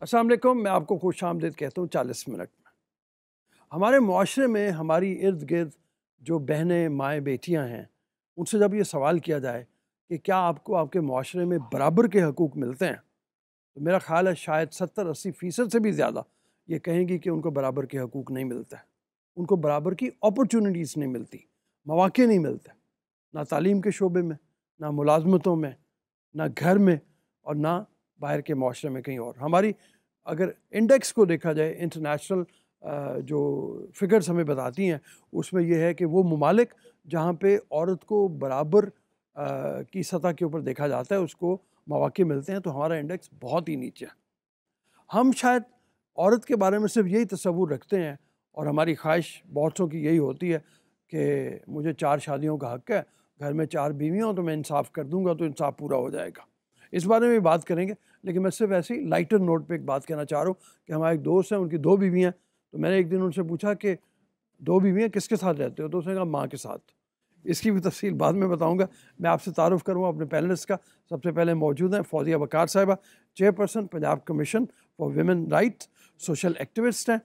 अस्सलाम वालेकुम, मैं आपको खुशामदीद कहता हूँ 40 मिनट में। हमारे मुआशरे में हमारी इर्द गिर्द जो बहनें माएँ बेटियाँ हैं, उनसे जब ये सवाल किया जाए कि क्या आपको आपके मुआशरे में बराबर के हकूक़ मिलते हैं, तो मेरा ख़्याल है शायद 70-80% से भी ज़्यादा ये कहेंगी कि उनको बराबर के हकूक़ नहीं मिलते हैं। उनको बराबर की अपॉर्चुनिटीज़ नहीं मिलती, मौक़े नहीं मिलते, ना तालीम के शोबे में, ना मुलाज़मतों में, ना घर में और ना बाहर के मुआशरे में कहीं और। हमारी अगर इंडेक्स को देखा जाए, इंटरनेशनल जो फिगर्स हमें बताती हैं, उसमें यह है कि वो ममालिक जहाँ पे औरत को बराबर की सतह के ऊपर देखा जाता है, उसको मौक़े मिलते हैं, तो हमारा इंडेक्स बहुत ही नीचे है। हम शायद औरत के बारे में सिर्फ यही तसव्वुर रखते हैं और हमारी ख्वाहिश बहुतों की यही होती है कि मुझे 4 शादियों का हक़ है, घर में 4 बीवियाँ हों तो मैं इंसाफ़ कर दूँगा तो इंसाफ़ पूरा हो जाएगा। इस बारे में बात करेंगे, लेकिन मैं सिर्फ ऐसे ही लाइटर नोट पे एक बात कहना चाह रहा हूँ कि हमारे एक दोस्त हैं, उनकी 2 बीवियाँ हैं, तो मैंने एक दिन उनसे पूछा कि 2 बीवियाँ किसके साथ रहते हो? तो उसने कहा माँ के साथ। इसकी भी तफ़सील बाद में बताऊँगा। मैं आपसे तारुफ़ करूँगा अपने पैनलिस्ट का। सबसे पहले मौजूद हैं फ़ौज़िया वक़ार साहिबा, chairperson Punjab commission for women rights, social activist हैं।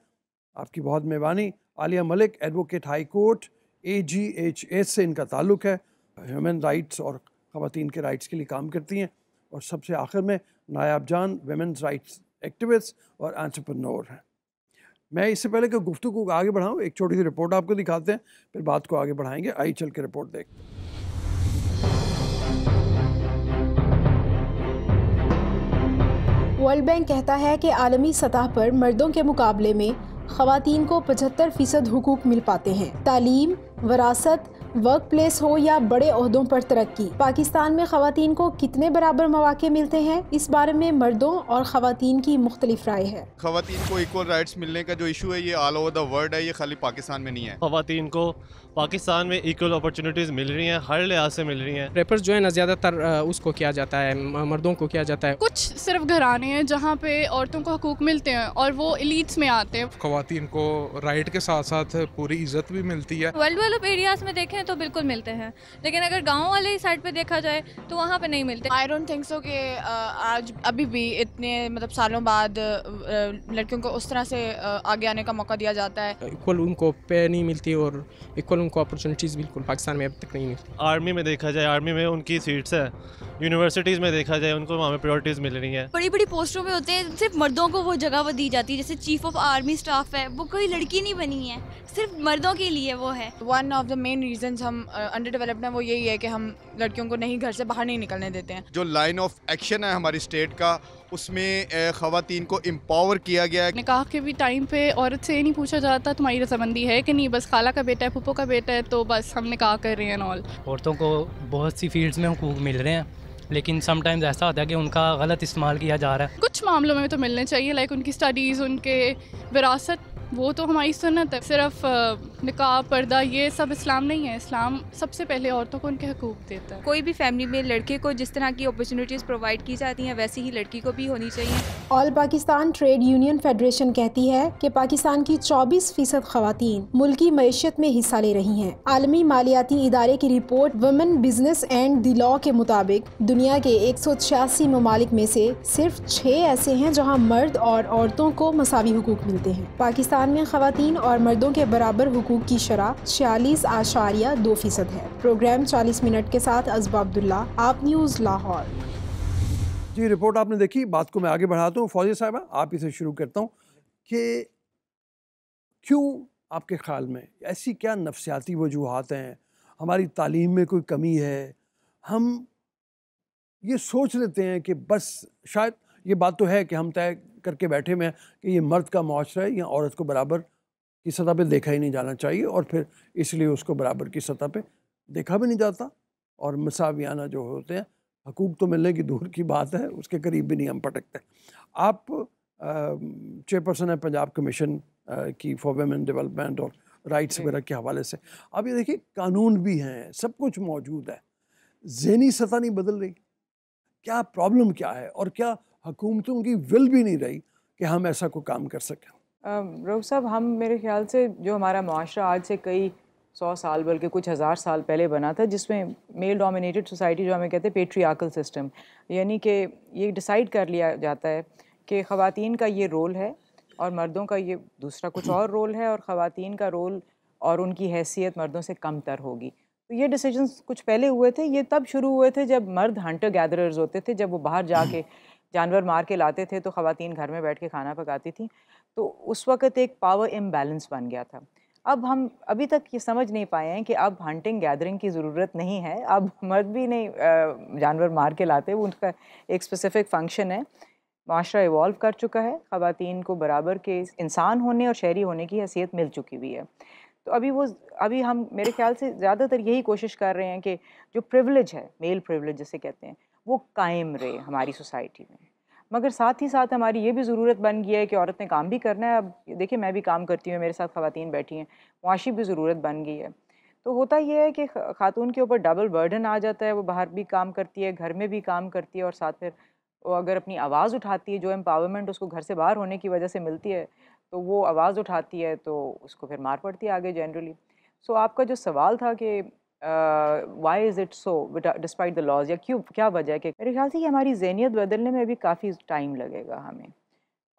आपकी बहुत मेहरबानी। Alia Malik, advocate high court, AGHS से इनका ताल्लुक़ है, ह्यूमन राइट्स और ख़वातीन के राइट्स के लिए काम करती हैं। और सबसे आखिर में नायाब जान, वुमेन्स राइट्स एक्टिविस्ट और एंटरप्रेन्योर हैं। मैं इससे पहले कि गुफ्तगू को आगे बढ़ाऊँ, एक छोटी सी रिपोर्ट आपको दिखाते हैं, फिर बात को आगे बढ़ाएंगे। आइए चल के रिपोर्ट देखते हैं। वर्ल्ड बैंक कहता है कि आलमी सतह पर मर्दों के मुकाबले में ख़वातीन को 75% हुकूक मिल पाते हैं। तालीम, वरासत, वर्क प्लेस हो या बड़े ओहदों पर तरक्की, पाकिस्तान में ख़वातीन को कितने बराबर मौक़े मिलते हैं, इस बारे में मर्दों और ख़वातीन की मुख्तलिफ राय है। ख़वातीन को इक्वल राइट्स मिलने का जो इशू है, ये ऑल ओवर द वर्ल्ड है, ये खाली पाकिस्तान में नहीं है। ख़वातीन को पाकिस्तान में इक्वल अपॉर्चुनिटीज़ मिल रही हैं, हर लिहाज से मिल रही हैं। रेपर्स जो है ना, ज़्यादातर उसको किया जाता है, मर्दों को किया जाता है। कुछ सिर्फ घराने हैं जहाँ पे औरतों को हकूक मिलते हैं और वो एलीट्स में आते हैं। ख़वातीन को राइट के साथ साथ पूरी इज्जत भी मिलती है। वर्ल्ड डेवलप एरियाज में देखें तो बिल्कुल मिलते हैं, लेकिन अगर गाँव वाले साइड पे देखा जाए तो वहाँ पे नहीं मिलते। आई डोंट थिंक सो कि आज अभी भी इतने सालों बाद लड़कियों को उस तरह से आगे आने का मौका दिया जाता है। इक्वल उनको पे नहीं मिलती और इक्वल उनको अपॉर्चुनिटीज़ बिल्कुल पाकिस्तान में अब तक नहीं मिलती। आर्मी में देखा जाए, आर्मी में उनकी सीट्स है, यूनिवर्सिटीज़ में देखा जाए उनको वहाँ पे प्रायोरिटीज़ मिल रही हैं। बड़ी बड़ी पोस्टों में होते हैं, सिर्फ मर्दों को वो जगह वो दी जाती है। जैसे चीफ ऑफ आर्मी स्टाफ है, वो कोई लड़की नहीं बनी है, सिर्फ मर्दों के लिए वो है। One of the main reasons हम अंडर डेवलप्ड हैं, वो यही है कि हम लड़कियों को नहीं घर से बाहर नहीं निकलने देते हैं। जो लाइन ऑफ एक्शन है हमारी स्टेट का, उसमें ख़वातीन को एम्पावर किया गया है। निकाह के भी टाइम पे औरत से ये नहीं पूछा जाता तुम्हारी रजामंदी है कि नहीं, बस खाला का बेटा है, फूफो का बेटा है, तो बस हम निकाह कर रहे हैं ऑल। औरतों को बहुत सी फील्ड्स में हुकूक मिल रहे हैं, लेकिन समटाइम्स ऐसा होता है कि उनका गलत इस्तेमाल किया जा रहा है। कुछ मामलों में तो मिलने चाहिए, लाइक उनकी स्टडीज़, उनके विरासत, वो तो हमारी सुन्नत है। सिर्फ निकाह, पर्दा, ये सब इस्लाम नहीं है। इस्लाम सबसे पहले औरतों को उनके हकूक देता है। कोई भी फैमिली में लड़के को जिस तरह की अपॉर्चुनिटीज़ प्रोवाइड की जाती हैं, वैसी ही लड़की को भी होनी चाहिए। All Pakistan trade union federation कहती है कि पाकिस्तान की 24% ख़वातीन मुल्की मईशत में हिस्सा ले रही हैं। आलमी मालियाती इदारे की report women business and the law के मुताबिक दुनिया के 186 ममालिक में से सिर्फ 6 ऐसे हैं जहाँ मर्द और औरतों को मसावी हुकूक मिलते हैं। पाकिस्तान में ख़वातीन और मर्दों के बराबर हुकूक की शरह 46.2% है। प्रोग्राम 40 मिनट के साथ अज़बा अब्दुल्ला, आप न्यूज़ लाहौर। जी, रिपोर्ट आपने देखी, बात को मैं आगे बढ़ाता हूँ। फ़ौज़िया साहिबा, आप इसे शुरू करता हूँ कि क्यों आपके ख़्याल में ऐसी क्या नफ्सियाती वजूहात हैं, हमारी तालीम में कोई कमी है, हम ये सोच लेते हैं कि बस शायद ये बात तो है कि हम तय करके बैठे में कि ये मर्द का मुआशरा है, या औरत को बराबर की सतह पे देखा ही नहीं जाना चाहिए, और फिर इसलिए उसको बराबर की सतह पे देखा भी नहीं जाता, और मसावियाना जो होते हैं, हकूक़ तो मिलने की दूर की बात है, उसके करीब भी नहीं हम पटकते। आप चेयरपर्सन है पंजाब कमीशन की फॉर वुमेन डेवलपमेंट और राइट्स वगैरह के हवाले से। अब ये देखिए, कानून भी हैं, सब कुछ मौजूद है, ज़हनी सतह नहीं बदल रही। क्या प्रॉब्लम क्या है, और क्या हुकूमतों की विल भी नहीं रही कि हम ऐसा कोई काम कर सकें? रऊफ़ साहब, हम मेरे ख्याल से जो हमारा मुआशरा आज से कई 100 साल बल्कि कुछ हज़ार साल पहले बना था, जिसमें मेल डोमिनेटेड सोसाइटी जो हमें कहते हैं पेट्रियार्कल सिस्टम, यानी कि ये डिसाइड कर लिया जाता है कि ख़वातीन का ये रोल है और मर्दों का ये दूसरा कुछ और रोल है, और ख़वातीन का रोल और उनकी हैसियत मर्दों से कम तर होगी। तो ये डिसीजंस कुछ पहले हुए थे, ये तब शुरू हुए थे जब मर्द हंटर गैदरर्स होते थे, जब वो बाहर जाके जानवर मार के लाते थे तो ख़वातीन घर में बैठ के खाना पकाती थी। तो उस वक़्त एक पावर इम्बैलेंस बन गया था। अब हम अभी तक ये समझ नहीं पाए हैं कि अब हंटिंग गैदरिंग की ज़रूरत नहीं है, अब मर्द भी नहीं जानवर मार के लाते, वो उनका एक स्पेसिफ़िक फ़ंक्शन है। माशरा इवॉल्व कर चुका है, ख़वातीन को बराबर के इंसान होने और शहरी होने की हैसियत मिल चुकी हुई है। तो अभी हम मेरे ख़्याल से ज़्यादातर यही कोशिश कर रहे हैं कि जो प्रिविलेज है, मेल प्रिविलेज जिसे कहते हैं, वो कायम रहे हमारी सोसाइटी में। मगर साथ ही साथ हमारी ये भी ज़रूरत बन गई है कि औरत ने काम भी करना है। अब देखिए, मैं भी काम करती हूँ, मेरे साथ ख़वातीन बैठी हैं, मुआशी भी ज़रूरत बन गई है। तो होता ये है कि ख़ातून के ऊपर डबल बर्डन आ जाता है, वो बाहर भी काम करती है, घर में भी काम करती है, और साथ फिर वो अगर अपनी आवाज़ उठाती है, जो एम्पावरमेंट उसको घर से बाहर होने की वजह से मिलती है, तो वो आवाज़ उठाती है तो उसको फिर मार पड़ती है आगे जनरली। सो आपका जो सवाल था कि why is it so despite the laws, या क्यों, क्या वजह है, कि मेरे ख्याल से कि हमारी ज़हनियत बदलने में भी काफ़ी टाइम लगेगा हमें,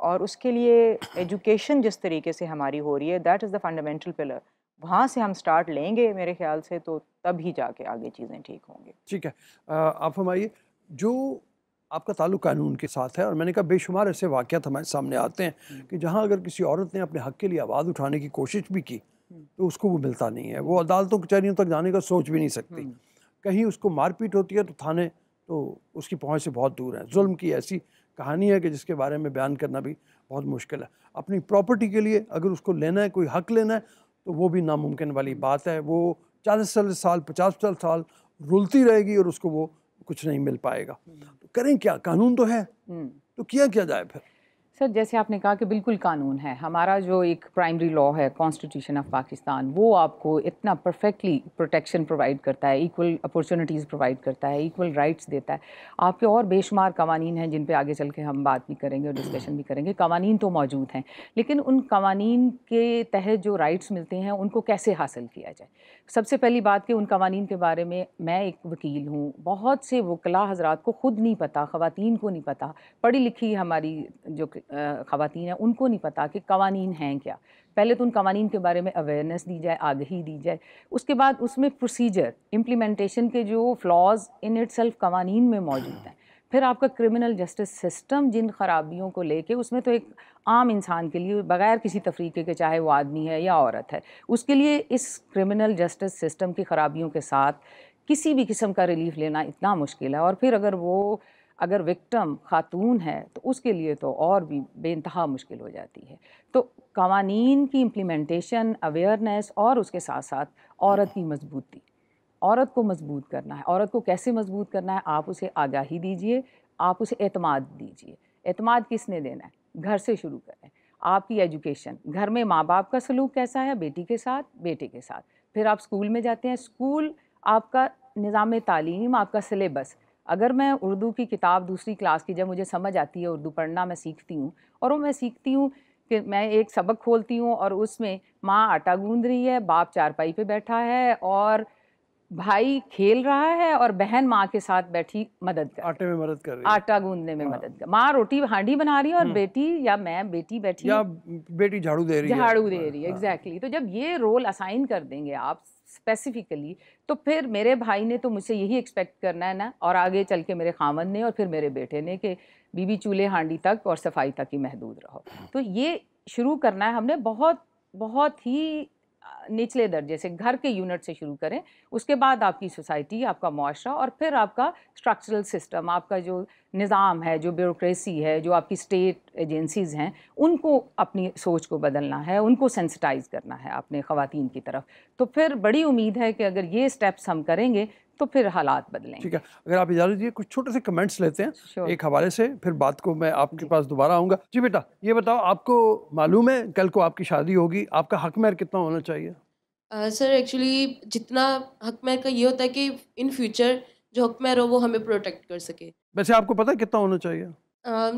और उसके लिए एजुकेशन जिस तरीके से हमारी हो रही है, that is the fundamental pillar. वहाँ से हम स्टार्ट लेंगे मेरे ख्याल से, तो तभी जाके आगे चीज़ें ठीक होंगी। ठीक है, आप हमारी जो आपका ताल्लुक कानून के साथ है, और मैंने कहा बेशुमार ऐसे वाक़यात हमारे सामने आते हैं कि जहाँ अगर किसी औरत ने अपने हक़ के लिए आवाज़ उठाने की कोशिश भी की तो उसको वो मिलता नहीं है, वो अदालतों कचहरियों तक जाने का सोच भी नहीं सकती। कहीं उसको मारपीट होती है तो थाने तो उसकी पहुँच से बहुत दूर है। जुल्म की ऐसी कहानी है कि जिसके बारे में बयान करना भी बहुत मुश्किल है। अपनी प्रॉपर्टी के लिए अगर उसको लेना है, कोई हक़ लेना है, तो वो भी नामुमकिन वाली बात है। वो 40 साल 50 साल रुलती रहेगी और उसको वो कुछ नहीं मिल पाएगा। तो करें क्या? कानून तो है, तो किया क्या जाए फिर? सर, जैसे आपने कहा कि बिल्कुल कानून है, हमारा जो एक प्राइमरी लॉ है, कॉन्स्टिट्यूशन ऑफ पाकिस्तान, वो आपको इतना परफेक्टली प्रोटेक्शन प्रोवाइड करता है, इक्वल अपॉर्चुनिटीज़ प्रोवाइड करता है, इक्वल राइट्स देता है। आपके और बेशुमार कवानीन हैं जिन पे आगे चल के हम बात भी करेंगे और डिस्कशन भी करेंगे। कवानीन तो मौजूद हैं, लेकिन उन कवानीन के तहत जो राइट्स मिलते हैं उनको कैसे हासिल किया जाए। सबसे पहली बात कि उन कवानीन के बारे में, मैं एक वकील हूँ, बहुत से वकला हज़रात को ख़ुद नहीं पता, ख़वातीन को नहीं पता, पढ़ी लिखी हमारी जो ख़वातीन हैं उनको नहीं पता कि कवानीन हैं क्या। पहले तो उन कवानीन के बारे में अवेयरनेस दी जाए, आगाही दी जाए, उसके बाद उसमें प्रोसीजर, इम्प्लीमेंटेशन के जो फ्लॉज इन इटसेल्फ कवानीन में मौजूद हैं। फिर आपका क्रिमिनल जस्टिस सिस्टम जिन खराबियों को लेके, उसमें तो एक आम इंसान के लिए बग़ैर किसी तफरीक़े के, चाहे वो आदमी है या औरत है, उसके लिए इस क्रिमिनल जस्टिस सिस्टम की ख़राबियों के साथ किसी भी किस्म का रिलीफ लेना इतना मुश्किल है। और फिर अगर विक्टिम खातून है तो उसके लिए तो और भी बेइंतहा मुश्किल हो जाती है। तो कवानीन की इम्प्लीमेंटेशन, अवेयरनेस, और उसके साथ साथ औरत की मजबूती, औरत को मजबूत करना है। औरत को कैसे मजबूत करना है? आप उसे आगाही दीजिए, आप उसे एतमाद दीजिए। एतमाद किसने देना है? घर से शुरू करें। आपकी एजुकेशन, घर में माँ बाप का सलूक कैसा है, बेटी के साथ, बेटे के साथ। फिर आप स्कूल में जाते हैं, स्कूल आपका निज़ाम तालीम, आपका सिलेबस। अगर मैं उर्दू की किताब दूसरी क्लास की, जब मुझे समझ आती है उर्दू पढ़ना, मैं सीखती हूँ, और वो मैं सीखती हूँ कि मैं एक सबक खोलती हूँ और उसमें माँ आटा गूंद रही है, बाप चारपाई पे बैठा है, और भाई खेल रहा है, और बहन माँ के साथ बैठी मदद कर, आटे में मदद कर रही है, आटा गूंदने में मदद कर, माँ रोटी हांडी बना रही है और बेटी या मैं बेटी बैठी, या बेटी झाड़ू दे रही है, एग्जैक्टली। तो जब ये रोल असाइन कर देंगे आप स्पेसिफिकली, तो फिर मेरे भाई ने तो मुझसे यही एक्सपेक्ट करना है ना, और आगे चल के मेरे खामन ने और फिर मेरे बेटे ने, कि बीबी चूल्हे हांडी तक और सफाई तक ही महदूद रहो। तो ये शुरू करना है हमने, बहुत ही निचले दर्जे से, घर के यूनिट से शुरू करें, उसके बाद आपकी सोसाइटी, आपका मुआशरा, और फिर आपका स्ट्रक्चरल सिस्टम, आपका जो निज़ाम है, जो ब्यूरोक्रेसी है, जो आपकी स्टेट एजेंसीज़ हैं, उनको अपनी सोच को बदलना है, उनको सेंसिटाइज़ करना है अपने ख़वातीन की तरफ। तो फिर बड़ी उम्मीद है कि अगर ये स्टेप्स हम करेंगे तो फिर हालात बदलेंगे। ठीक है, अगर आप इजाज़त दीजिए कुछ छोटे से कमेंट्स लेते हैं एक हवाले से, फिर बात को मैं आपके पास दोबारा आऊँगा। जी बेटा, ये बताओ, आपको मालूम है कल को आपकी शादी होगी, आपका हक महर कितना होना चाहिए? सर एक्चुअली जितना हक महर का ये होता है कि इन फ्यूचर जो हक महर हो वो हमें प्रोटेक्ट कर सके। वैसे आपको पता है कितना होना चाहिए?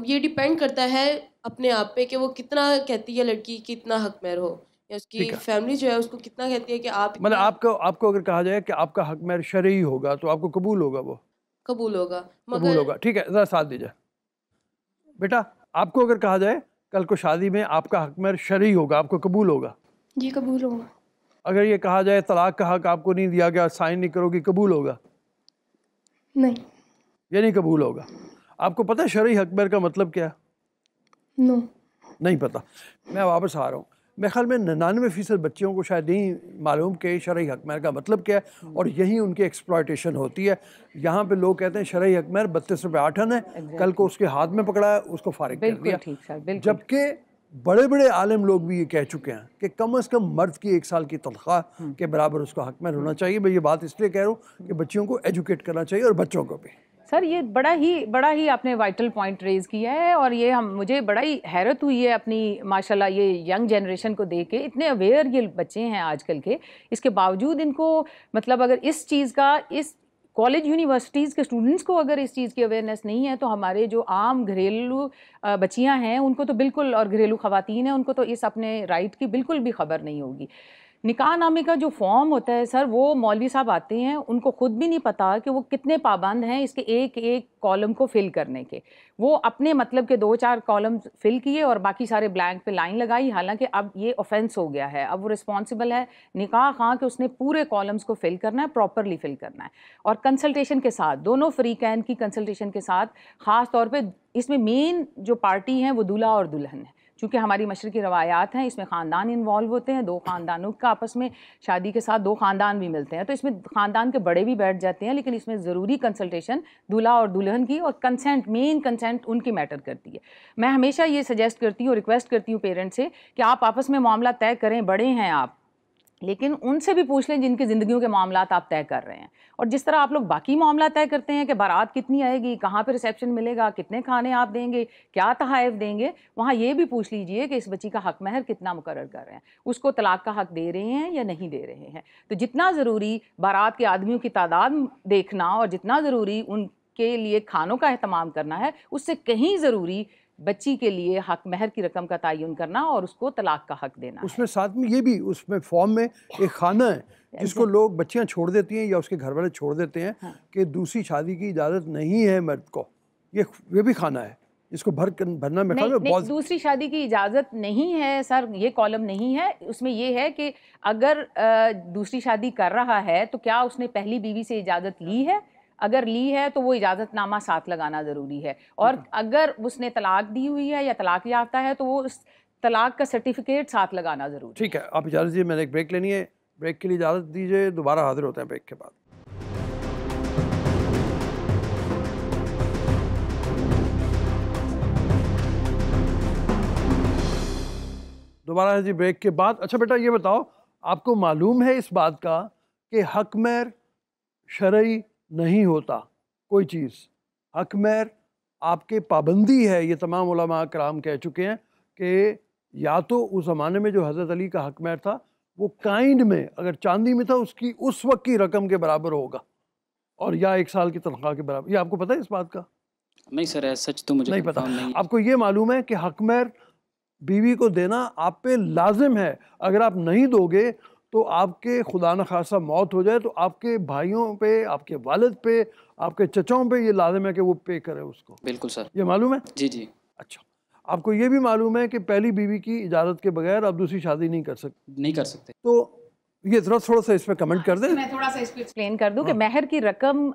ये डिपेंड करता है अपने आप पे कि वो कितना कहती है लड़की कि इतना हक महर हो, या उसकी फैमिली जो है उसको कितना कहती है कि आप, मतलब आपको अगर कहा जाए कि आपका हक महर शरई होगा तो आपको कबूल होगा? वो कबूल होगा, कबूल होगा। ठीक है, ज़रा साथ दीजिए बेटा। आपको अगर कहा जाए कल को शादी में आपका हक महर शरई होगा, आपको कबूल होगा? जी कबूल होगा। अगर ये कहा जाए तलाक का हक आपको नहीं दिया गया, साइन नहीं करोगी, कबूल होगा? नहीं। ये नहीं कबूल होगा। आपको पता है शरई हक महर का मतलब क्या है? नो। नहीं पता। मैं वापस आ रहा हूँ। मेरे ख्याल में 99% बच्चियों को शायद नहीं मालूम कि शरई हक महर का मतलब क्या है, और यही उनकी एक्सप्लॉयटेशन होती है। यहाँ पे लोग कहते हैं शरई हक महर 32 रुपये 8 आना है, कल को उसके हाथ में पकड़ा है, उसको फारिग कर दिया। जबकि बड़े बड़े आलिम लोग भी ये कह चुके हैं कि कम से कम मर्द की 1 साल की तनख्वाह के बराबर उसका हक महर होना चाहिए। मैं ये बात इसलिए कह रहा हूँ कि बच्चियों को एजुकेट करना चाहिए और बच्चों को भी। सर ये बड़ा ही आपने वाइटल पॉइंट रेज़ किया है, और ये मुझे बड़ा ही हैरत हुई है अपनी माशाल्लाह ये यंग जनरेशन को देख के। इतने अवेयर ये बच्चे हैं आजकल के, इसके बावजूद इनको मतलब अगर इस चीज़ का इस कॉलेज यूनिवर्सिटीज़ के स्टूडेंट्स को अगर इस चीज़ की अवेयरनेस नहीं है, तो हमारे जो आम घरेलू बच्चियां हैं उनको तो बिल्कुल, और घरेलू ख़वातीन हैं उनको तो इस अपने राइट की बिल्कुल भी ख़बर नहीं होगी। निकाह नामे का जो फॉर्म होता है सर, वो मौलवी साहब आते हैं, उनको खुद भी नहीं पता कि वो कितने पाबंद हैं इसके एक एक कॉलम को फिल करने के। वो अपने मतलब के 2-4 कॉलम फिल किए और बाकी सारे ब्लैंक पे लाइन लगाई। हालांकि अब ये ऑफेंस हो गया है, अब वो रिस्पॉन्सिबल है निकाह खां कि उसने पूरे कॉलम्स को फिल करना है, प्रॉपरली फिल करना है, और कंसल्टेशन के साथ, दोनों फ्रीकैन की कंसल्टेशन के साथ। ख़ास तौर पर इसमें मेन जो पार्टी हैं वो दूल्हा और दुल्हन है। चूँकि हमारी मशरक़ी रवायात हैं, इसमें ख़ानदान इन्वॉल्व होते हैं, 2 ख़ानदानों का आपस में शादी के साथ 2 ख़ानदान भी मिलते हैं, तो इसमें ख़ानदान के बड़े भी बैठ जाते हैं, लेकिन इसमें ज़रूरी कंसल्टेशन दूल्हा और दुल्हन की, और कंसेंट, मेन कंसेंट उनकी मैटर करती है। मैं हमेशा ये सजेस्ट करती हूँ, रिक्वेस्ट करती हूँ पेरेंट्स से कि आप आपस में मामला तय करें, बड़े हैं आप, लेकिन उनसे भी पूछ लें जिनकी ज़िंदगियों के मामलात आप तय कर रहे हैं। और जिस तरह आप लोग बाकी मामला तय करते हैं कि बारात कितनी आएगी, कहाँ पे रिसेप्शन मिलेगा, कितने खाने आप देंगे, क्या तहाइफ देंगे, वहाँ ये भी पूछ लीजिए कि इस बच्ची का हक महर कितना मुकर्रर कर रहे हैं, उसको तलाक का हक दे रहे हैं या नहीं दे रहे हैं। तो जितना ज़रूरी बारात के आदमियों की तादाद देखना और जितना ज़रूरी उनके लिए खानों का एहतमाम करना है, उससे कहीं ज़रूरी बच्ची के लिए हक महर की रकम का तयन करना और उसको तलाक का हक देना। उसमें साथ में ये भी, उसमें फॉर्म में एक खाना है जिसको लोग बच्चियां छोड़ देती हैं या उसके घर वाले छोड़ देते हैं कि दूसरी शादी की इजाज़त नहीं है मर्द को, ये भी खाना है इसको भरना में बहुत। दूसरी शादी की इजाज़त नहीं है सर, ये कॉलम नहीं है। उसमें ये है कि अगर दूसरी शादी कर रहा है तो क्या उसने पहली बीवी से इजाज़त ली है, अगर ली है तो वो इजाज़तनामा साथ लगाना ज़रूरी है, और अगर उसने तलाक दी हुई है या तलाक याफ्ता है तो वो उस तलाक का सर्टिफिकेट साथ लगाना ज़रूरी। ठीक है, आप इजाज़त दीजिए, मैंने एक ब्रेक लेनी है, ब्रेक के लिए इजाज़त दीजिए, दोबारा हाजिर होते हैं ब्रेक के बाद। दोबारा जी ब्रेक के बाद। अच्छा बेटा ये बताओ, आपको मालूम है इस बात का कि हक महर शरई नहीं होता कोई चीज़, हक महर आपके पाबंदी है। ये तमाम उलमा कराम कह चुके हैं कि या तो उस ज़माने में जो हज़रत अली का हक महर था वो काइंड में, अगर चांदी में था, उसकी उस वक्त की रकम के बराबर होगा, और या 1 साल की तनख्वाह के बराबर। ये आपको पता है इस बात का? नहीं सर, सच तो मुझे नहीं पता। नहीं। आपको ये मालूम है कि हक महर बीवी को देना आप पे लाजिम है। अगर आप नहीं दोगे तो आपके खुदा न खासा मौत हो जाए तो आपके भाइयों पे, आपके वालिद पे, आपके चचाओं पे ये लाजिम है कि वो पे करें उसको। बिल्कुल सर, ये मालूम है? जी जी। अच्छा, आपको ये भी मालूम है कि पहली बीवी की इजाज़त के बगैर आप दूसरी शादी नहीं कर सकते? तो ये थोड़ा सा इस पर कमेंट कर दें। मैं थोड़ा सा इसको एक्सप्लेन कर दूं कि महर की रकम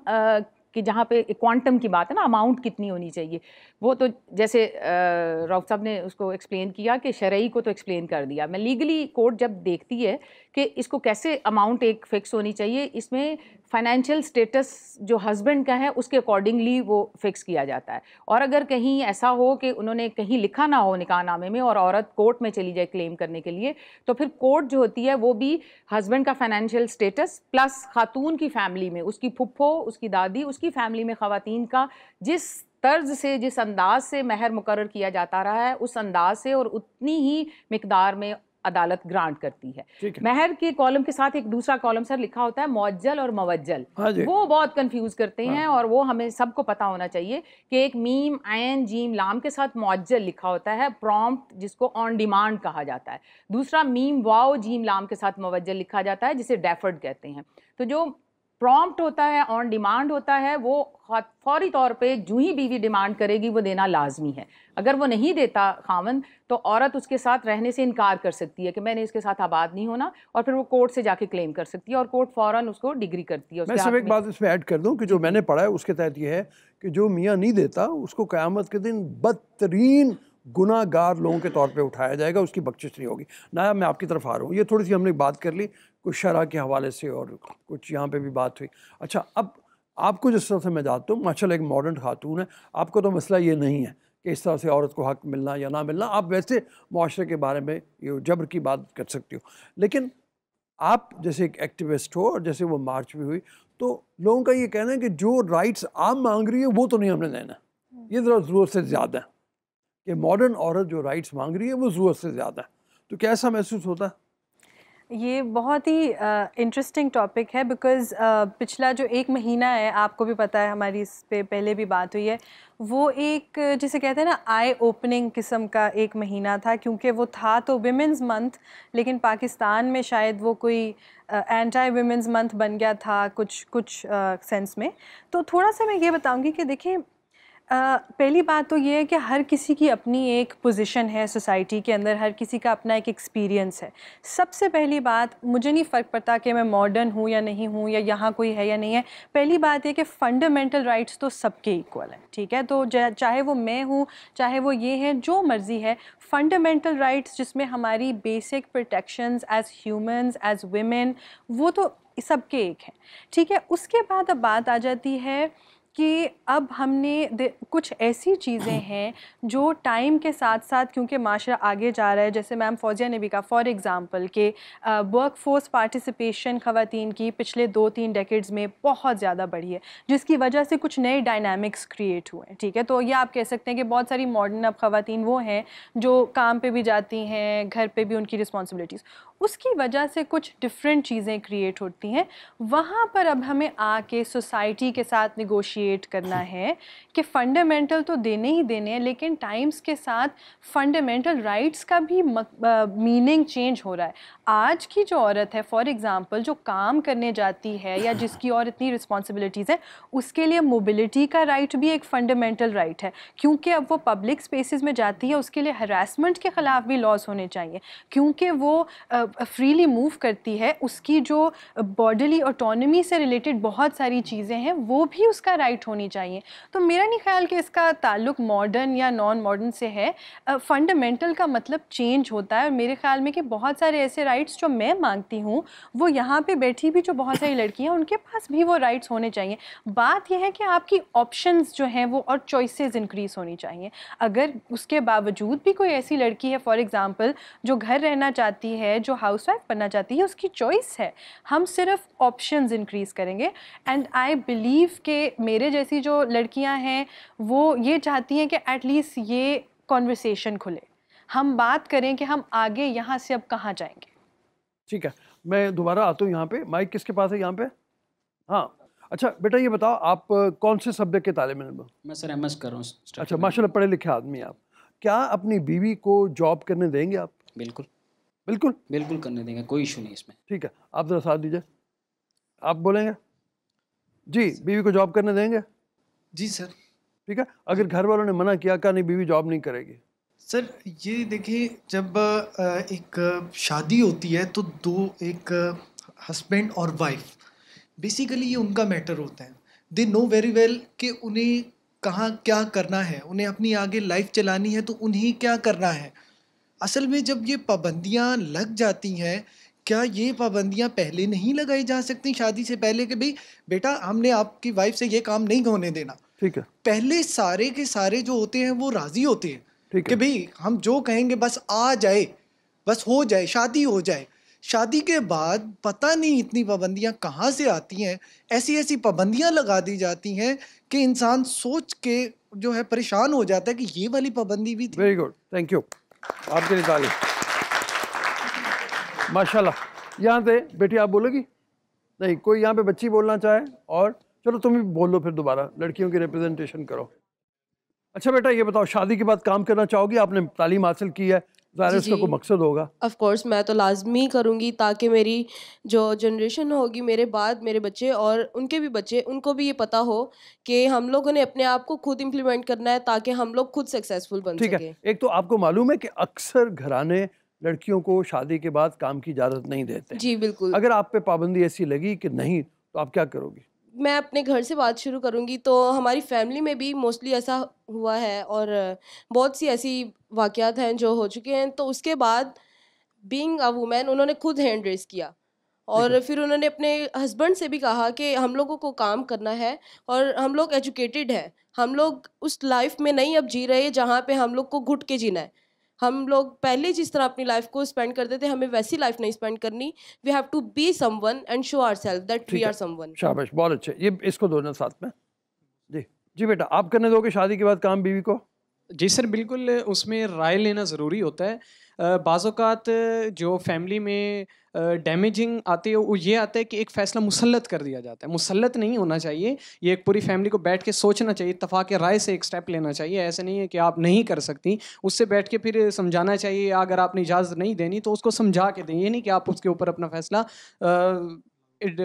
कि जहाँ पे क्वांटम की बात है ना, अमाउंट कितनी होनी चाहिए, वो तो जैसे रऊफ साहब ने उसको एक्सप्लेन किया कि शरई को तो एक्सप्लेन कर दिया। मैं लीगली कोर्ट जब देखती है कि इसको कैसे अमाउंट एक फ़िक्स होनी चाहिए, इसमें फाइनेंशियल स्टेटस जो हस्बैंड का है उसके अकॉर्डिंगली वो फ़िक्स किया जाता है। और अगर कहीं ऐसा हो कि उन्होंने कहीं लिखा ना हो निकाहनामे में और औरत कोर्ट में चली जाए क्लेम करने के लिए, तो फिर कोर्ट जो होती है वो भी हस्बैंड का फाइनेंशियल स्टेटस प्लस खातून की फ़ैमिली में, उसकी फुफ्फो, उसकी दादी, उसकी फ़ैमिली में ख़वातीन का जिस तर्ज से, जिस अंदाज से महर मुकर्रर किया जाता रहा है, उस अंदाज से और उतनी ही मिकदार में अदालत ग्रांट करती है। महर के कॉलम के साथ एक दूसरा कॉलम सर लिखा होता है मुअज्जल और मुवज्जल। वो बहुत कंफ्यूज करते हैं और वो हमें सबको पता होना चाहिए कि एक मीम, ऐन, जीम, लाम के साथ मुअज्जल लिखा होता है, प्रॉम्प्ट, जिसको ऑन डिमांड कहा जाता है। दूसरा मीम, वाव, जीम, लाम के साथ मुवज्जल लिखा जाता है, जिसे डेफर्ड कहते हैं। तो जो प्रॉम्प्ट होता है, ऑन डिमांड होता है, वो फौरी तौर पे जो ही बीवी डिमांड करेगी वो देना लाजमी है। अगर वो नहीं देता खामन तो औरत उसके साथ रहने से इनकार कर सकती है कि मैंने इसके साथ आबाद नहीं होना, और फिर वो कोर्ट से जाके क्लेम कर सकती है और कोर्ट फौरन उसको डिग्री करती है। मैं सिर्फ एक बात इसमें ऐड कर दूं कि जो मैंने पढ़ा है उसके तहत ये है कि जो मियाँ नहीं देता उसको क़यामत के दिन बदतरीन गुनाहगार लोगों के तौर पे उठाया जाएगा, उसकी बख्शिश नहीं होगी। नाया मैं आपकी तरफ आ रहा हूँ, ये थोड़ी सी हमने बात कर ली कुछ शरअ के हवाले से और कुछ यहाँ पे भी बात हुई। अच्छा, अब आपको जिस तरह से मैं जानता हूँ माशाल्लाह एक मॉडर्न खातून है, आपको तो मसला ये नहीं है कि इस तरह से औरत को हक़ मिलना या ना मिलना, आप वैसे मुआशरे के बारे में ये जबर की बात कर सकती हो। लेकिन आप जैसे एक एक्टिविस्ट हो और जैसे वो मार्च भी हुई तो लोगों का ये कहना है कि जो राइट्स आप मांग रही है वो तो नहीं हमने देना, ये ज़रा ज़रूरत से ज़्यादा है कि मॉडर्न औरत जो राइट्स मांग रही है वो ज़रूरत से ज़्यादा है। तो कैसा महसूस होता है? ये बहुत ही इंटरेस्टिंग टॉपिक है बिकॉज़ पिछला जो 1 महीना है, आपको भी पता है, हमारी इस पे पहले भी बात हुई है, वो एक जिसे कहते हैं ना आई ओपनिंग किस्म का 1 महीना था, क्योंकि वो था तो विमेंस मंथ, लेकिन पाकिस्तान में शायद वो कोई एंटी विमेंस मंथ बन गया था कुछ सेंस में। तो थोड़ा सा मैं ये बताऊंगी कि देखिए, पहली बात तो ये है कि हर किसी की अपनी एक पोजीशन है सोसाइटी के अंदर, हर किसी का अपना एक एक्सपीरियंस है। सबसे पहली बात, मुझे नहीं फ़र्क पड़ता कि मैं मॉडर्न हूँ या नहीं हूँ, या यहाँ कोई है या नहीं है। पहली बात है कि फ़ंडामेंटल राइट्स तो सबके इक्वल हैं, ठीक है। तो चाहे वो मैं हूँ, चाहे वो ये है, जो मर्ज़ी है, फ़ंडामेंटल राइट्स जिसमें हमारी basic protections as humans, as women, वो तो सबके एक हैं, ठीक है। उसके बाद अब बात आ जाती है कि अब हमने कुछ ऐसी चीज़ें हैं जो टाइम के साथ साथ, क्योंकि माशरा आगे जा रहा है, जैसे मैम फौजिया ने भी कहा फॉर एग्ज़ाम्पल कि वर्क फोर्स पार्टिसिपेशन ख़वातीन की पिछले 2-3 डेकेड्स में बहुत ज़्यादा बढ़ी है, जिसकी वजह से कुछ नए डायनामिक्स क्रिएट हुए हैं, ठीक है। तो ये आप कह सकते हैं कि बहुत सारी मॉडर्न अब ख़वातीन वो हैं जो काम पे भी जाती हैं, घर पे भी उनकी रिस्पॉन्सिबिलिटीज़, उसकी वजह से कुछ डिफरेंट चीज़ें क्रिएट होती हैं। वहाँ पर अब हमें आके सोसाइटी के साथ निगोशिएट करना है कि फ़ंडामेंटल तो देने ही देने हैं, लेकिन टाइम्स के साथ फ़ंडामेंटल राइट्स का भी मीनिंग चेंज हो रहा है। आज की जो औरत है, फॉर एग्ज़ाम्पल, जो काम करने जाती है या जिसकी और इतनी रिस्पॉन्सिबिलिटीज़ हैं, उसके लिए मोबिलिटी का राइट भी एक फ़ंडामेंटल राइट है, क्योंकि अब वो पब्लिक स्पेसेस में जाती है, उसके लिए हरासमेंट के ख़िलाफ़ भी लॉज होने चाहिए, क्योंकि वो फ्रीली मूव करती है, उसकी जो बॉडीली ऑटोनॉमी से रिलेटेड बहुत सारी चीज़ें हैं वो भी उसका राइट होनी चाहिए। तो मेरा नहीं ख्याल कि इसका ताल्लुक मॉडर्न या नॉन मॉडर्न से है, फंडामेंटल का मतलब चेंज होता है। और मेरे ख्याल में कि बहुत सारे ऐसे राइट्स जो मैं मांगती हूँ, वो यहाँ पे बैठी भी जो बहुत सारी लड़कियाँ, उनके पास भी वो राइट्स होने चाहिए। बात यह है कि आपकी ऑप्शंस जो हैं वो और चॉइसेस इंक्रीज़ होनी चाहिए। अगर उसके बावजूद भी कोई ऐसी लड़की है, फॉर एग्ज़ाम्पल, जो घर रहना चाहती है, जो हाउसवाइफ बनना चाहती है, उसकी चॉइस है, हम सिर्फ ऑप्शंस इंक्रीज़ करेंगे। एंड आई बिलीव कि मेरे जैसी जो लड़कियां हैं वो ये चाहती हैं कि एटलीस्ट ये कॉन्वर्सेशन खुले, हम बात करें कि हम आगे यहाँ से अब कहाँ जाएंगे। ठीक है, मैं दोबारा आता हूँ यहाँ पे। माइक किसके पास है यहाँ पे? हाँ, अच्छा बेटा ये बताओ, आप कौन से सब्जेक्ट के तालिब इल्म? मैं सर एमएस कर रहा हूँ। अच्छा, माशाल्लाह पढ़े लिखे आदमी आप। क्या अपनी बीवी को जॉब करने देंगे आप? बिल्कुल बिल्कुल बिल्कुल करने देंगे, कोई इशू नहीं इसमें। ठीक है, आप ज़रा साथ दीजिए, आप बोलेंगे जी बीवी को जॉब करने देंगे? जी सर। ठीक है, अगर घर वालों ने मना किया, कहा नहीं बीवी जॉब नहीं करेगी? सर ये देखिए, जब एक शादी होती है तो एक हस्बैंड और वाइफ, बेसिकली ये उनका मैटर होता है। दे नो वेरी वेल कि उन्हें कहाँ क्या करना है, उन्हें अपनी आगे लाइफ चलानी है तो उन्हें क्या करना है। असल में जब ये पाबंदियाँ लग जाती हैं, क्या ये पाबंदियाँ पहले नहीं लगाई जा सकती शादी से पहले कि भाई बेटा हमने आपकी वाइफ से ये काम नहीं होने देना? ठीक है, पहले सारे के सारे जो होते हैं वो राजी होते हैं कि भाई हम जो कहेंगे बस आ जाए, बस हो जाए, शादी हो जाए। शादी के बाद पता नहीं इतनी पाबंदियाँ कहाँ से आती हैं, ऐसी ऐसी पाबंदियाँ लगा दी जाती हैं कि इंसान सोच के जो है परेशान हो जाता है कि ये वाली पाबंदी भी थी। वेरी गुड, थैंक यू, आपके लिए ताली माशाल्लाह। यहाँ से बेटी आप बोलोगी? नहीं, कोई यहाँ पे बच्ची बोलना चाहे? और चलो तुम भी बोल लो फिर दोबारा, लड़कियों की रिप्रेजेंटेशन करो। अच्छा बेटा ये बताओ, शादी के बाद काम करना चाहोगी? आपने तालीम हासिल की है, ज़ाहिर इसका कोई मकसद होगा। ऑफ कोर्स मैं तो लाजमी करूँगी ताकि मेरी जो जनरेशन होगी मेरे बाद, मेरे बच्चे और उनके भी बच्चे, उनको भी ये पता हो कि हम लोगों ने अपने आप को खुद इम्प्लीमेंट करना है ताकि हम लोग खुद सक्सेसफुल बन ठीक सके। है, एक तो आपको मालूम है कि अक्सर घराने लड़कियों को शादी के बाद काम की इजाज़त नहीं देते। जी बिल्कुल। अगर आप पे पाबंदी ऐसी लगी कि नहीं, तो आप क्या करोगी? मैं अपने घर से बात शुरू करूँगी। तो हमारी फैमिली में भी मोस्टली ऐसा हुआ है और बहुत सी ऐसी वाक़यात हैं जो हो चुके हैं। तो उसके बाद बीइंग अ वुमेन उन्होंने खुद हैंड रेज़ किया और फिर उन्होंने अपने हस्बैंड से भी कहा कि हम लोगों को काम करना है और हम लोग एजुकेटेड हैं। हम लोग उस लाइफ में नहीं अब जी रहे जहाँ पे हम लोग को घुट के जीना है। हम लोग पहले जिस तरह अपनी लाइफ को स्पेंड करते थे हमें वैसी लाइफ नहीं स्पेंड करनी। We have to be someone and show ourself that we are someone. शाबाश, बहुत अच्छे। ये इसको दो ना साथ में। जी जी बेटा, आप करने दोगे शादी के बाद काम बीवी को? जी सर, बिल्कुल उसमें राय लेना ज़रूरी होता है। बाज़ औक़ात जो फैमिली में डैमेजिंग आती है वो ये आता है कि एक फ़ैसला मुसल्लत कर दिया जाता है। मुसल्लत नहीं होना चाहिए, ये एक पूरी फैमिली को बैठ के सोचना चाहिए, इत्तफ़ाक़ राय से एक स्टेप लेना चाहिए। ऐसे नहीं है कि आप नहीं कर सकती, उससे बैठ के फिर समझाना चाहिए। अगर आपने इजाज़त नहीं देनी तो उसको समझा के दें, ये नहीं कि आप उसके ऊपर अपना फ़ैसला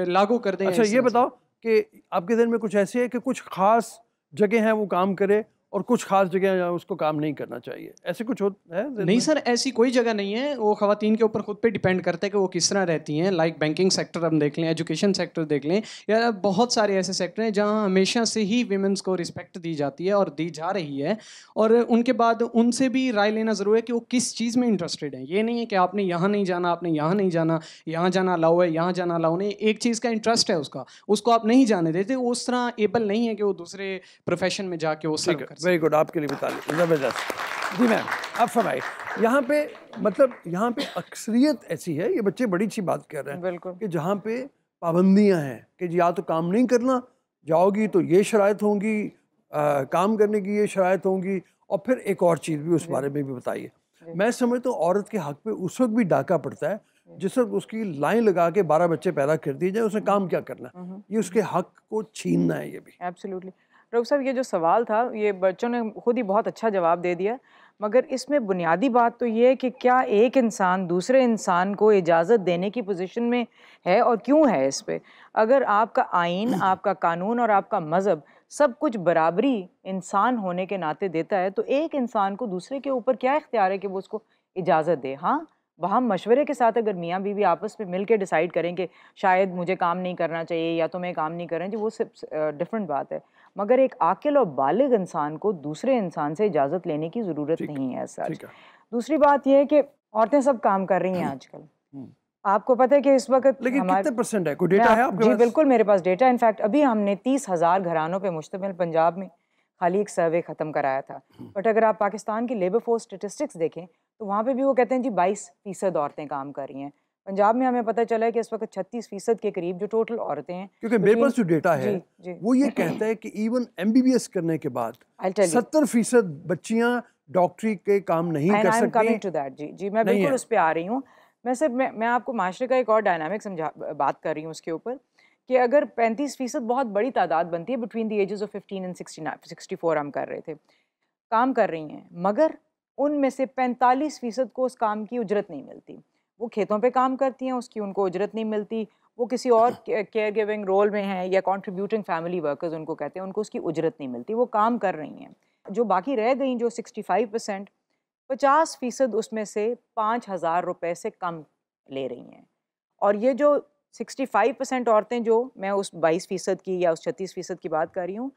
लागू कर दें। अच्छा ये बताओ कि आपके दिन में कुछ ऐसे है कि कुछ ख़ास जगह हैं वो काम करे और कुछ खास जगह उसको काम नहीं करना चाहिए, ऐसे कुछ है? नहीं सर, ऐसी कोई जगह नहीं है। वो ख़वातीन के ऊपर खुद पे डिपेंड करता है कि वो किस तरह रहती हैं। लाइक बैंकिंग सेक्टर हम देख लें, एजुकेशन सेक्टर देख लें, या बहुत सारे ऐसे सेक्टर हैं जहाँ हमेशा से ही वीमेंस को रिस्पेक्ट दी जाती है और दी जा रही है। और उनके बाद उनसे भी राय लेना ज़रूरी है कि वो किस चीज़ में इंटरेस्टेड है। ये नहीं है कि आपने यहाँ नहीं जाना, आपने यहाँ नहीं जाना, यहाँ जाना अलाउ है, यहाँ जाना अलाउ नहीं। एक चीज़ का इंटरेस्ट है उसका, उसको आप नहीं जाने देते, वो उस तरह एबल नहीं है कि वो दूसरे प्रोफेशन में जाके वो सर्व कर। वेरी गुड, आपके लिए ज़बरदस्त। जी मैम, आप फरमाइए। यहाँ पे मतलब यहाँ पे अक्सरियत ऐसी है, ये बच्चे बड़ी अच्छी बात कर रहे हैं बिल्कुल, कि जहाँ पे पाबंदियाँ हैं कि या तो काम नहीं करना, जाओगी तो ये शराइत होंगी, काम करने की ये शराइत होंगी, और फिर एक और चीज़ भी उस बारे में भी बताइए। मैं समझता हूँ औरत के हक़ पे उस वक्त भी डाका पड़ता है जिस वक्त उसकी लाइन लगा के 12 बच्चे पैदा कर दिए जाए, उसने काम क्या करना है, ये उसके हक़ को छीनना है। ये भी एब्सोल्युटली रऊफ़ साहब, ये जो सवाल था ये बच्चों ने खुद ही बहुत अच्छा जवाब दे दिया, मगर इसमें बुनियादी बात तो ये है कि क्या एक इंसान दूसरे इंसान को इजाज़त देने की पोजीशन में है और क्यों है इस पे। अगर आपका आइन, आपका कानून और आपका मज़हब सब कुछ बराबरी इंसान होने के नाते देता है, तो एक इंसान को दूसरे के ऊपर क्या इख्तियार है कि वो उसको इजाज़त दे। हाँ, वहाँ मशवरे के साथ अगर मियाँ बीवी आपस में मिल के डिसाइड करें कि शायद मुझे काम नहीं करना चाहिए या तो मैं काम नहीं कर रही थी, वो सब डिफरेंट बात है। मगर एक आकिल और बालिग इंसान को दूसरे इंसान से इजाज़त लेने की ज़रूरत नहीं है सच। दूसरी बात यह है कि औरतें सब काम कर रही हैं आजकल। आपको पता है कि इस वक्त लेकिन कितने परसेंट है, कोई डेटा है आपके पास? जी बिल्कुल, मेरे पास डेटा। इनफैक्ट अभी हमने 30,000 घरानों पे मुश्तमिल पंजाब में खाली एक सर्वे ख़त्म कराया था। बट अगर आप पाकिस्तान की लेबर फोर्स स्टेटिस्टिक्स देखें तो वहाँ पे भी वो कहते हैं जी 22% औरतें काम कर रही हैं। पंजाब में हमें पता चला है कि इस वक्त 36% के करीब जो टोटल औरतें हैं, क्योंकि मेरे पास जो डेटा है वो ये कहता है कि इवन MBBS करने के बाद 70% बच्चियाँ डॉक्टरी के काम नहीं कर सकती। कमिंग टू दैट जी मैं बिल्कुल उस पर आ रही हूँ। मैं सिर्फ मैं आपको माशरे का एक और डायनामिक बात कर रही हूँ उसके ऊपर, कि अगर 35% बहुत बड़ी तादाद बनती है, between the ages of 15 and 64 हम कर रहे थे, काम कर रही हैं, मगर उनमें से 45% को उस काम की उजरत नहीं मिलती। वो खेतों पे काम करती हैं, उसकी उनको उजरत नहीं मिलती। वो किसी और केयर गिविंग रोल में हैं या कंट्रीब्यूटिंग फैमिली वर्कर्स उनको कहते हैं, उनको उसकी उजरत नहीं मिलती, वो काम कर रही हैं। जो बाकी रह गई जो 65%, 50% उसमें से 5,000 रुपये से कम ले रही हैं। और ये जो 65% औरतें जो मैं उस 22% की या उस 36% की बात कर रही हूँ,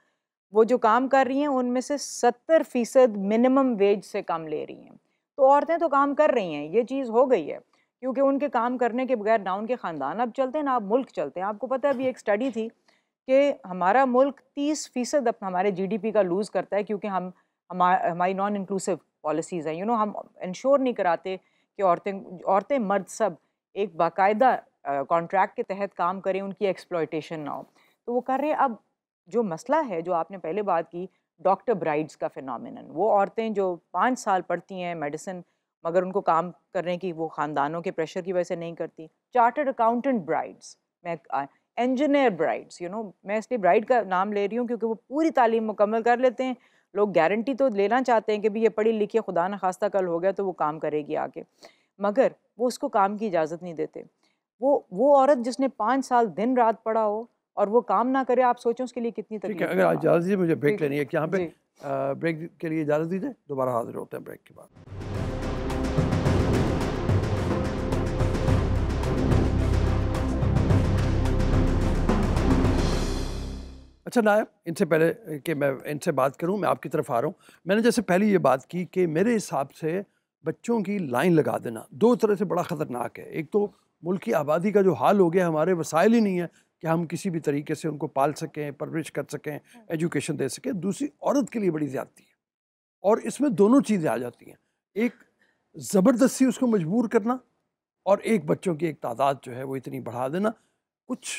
वो जो काम कर रही हैं उनमें से 70% मिनिमम वेज से कम ले रही हैं। तो औरतें तो काम कर रही हैं, ये चीज़ हो गई है, क्योंकि उनके काम करने के बगैर ना उनके ख़ानदान अब चलते हैं ना अब मुल्क चलते हैं। आपको पता है अभी एक स्टडी थी कि हमारा मुल्क 30% अपना हमारे GDP का लूज़ करता है, क्योंकि हमारी नॉन इंक्लूसिव पॉलिसीज़ हैं। हम इंश्योर नहीं कराते कि औरतें मर्द सब एक बाकायदा कॉन्ट्रैक्ट के तहत काम करें, उनकी एक्सप्लॉयटेशन ना हो। तो वो कर रहे हैं। अब जो मसला है, जो आपने पहले बात की, डॉक्टर ब्राइड्स का फिनोमिनन, वो औरतें जो 5 साल पढ़ती हैं मेडिसिन, मगर उनको काम करने की वो ख़ानदानों के प्रेशर की वजह से नहीं करती। Chartered accountant brides, engineer brides, मैं इसलिए ब्राइड का नाम ले रही हूँ क्योंकि वो पूरी तालीम मुकम्मल कर लेते हैं, लोग गारंटी तो लेना चाहते हैं कि भी ये पढ़ी लिखी खुदा न खास्ता कल हो गया तो वो काम करेगी आगे, मगर वो उसको काम की इजाज़त नहीं देते। वो औरत जिसने 5 साल दिन रात पढ़ा हो और वो काम ना करे, आप सोचो उसके लिए कितनी ठीक है। तकलीफ अगर है। आज इजाज़त दीजिए, मुझे ब्रेक ठीक लेनी है। कि यहाँ पे जी। ब्रेक के लिए इजाज़त दीजिए, दोबारा हाजिर होते हैं ब्रेक के बाद। अच्छा नायब, इनसे पहले कि मैं इनसे बात करूं, मैं आपकी तरफ आ रहा हूं। मैंने जैसे पहले ये बात की कि मेरे हिसाब से बच्चों की लाइन लगा देना दो तरह से बड़ा ख़तरनाक है। एक तो मुल्क की आबादी का जो हाल हो गया, हमारे वसाइल ही नहीं है कि हम किसी भी तरीके से उनको पाल सकें, परवरिश कर सकें, एजुकेशन दे सकें। दूसरी, औरत के लिए बड़ी ज़्यादती है और इसमें दोनों चीज़ें आ जाती हैं। एक ज़बरदस्ती उसको मजबूर करना और एक बच्चों की एक तादाद जो है वो इतनी बढ़ा देना। कुछ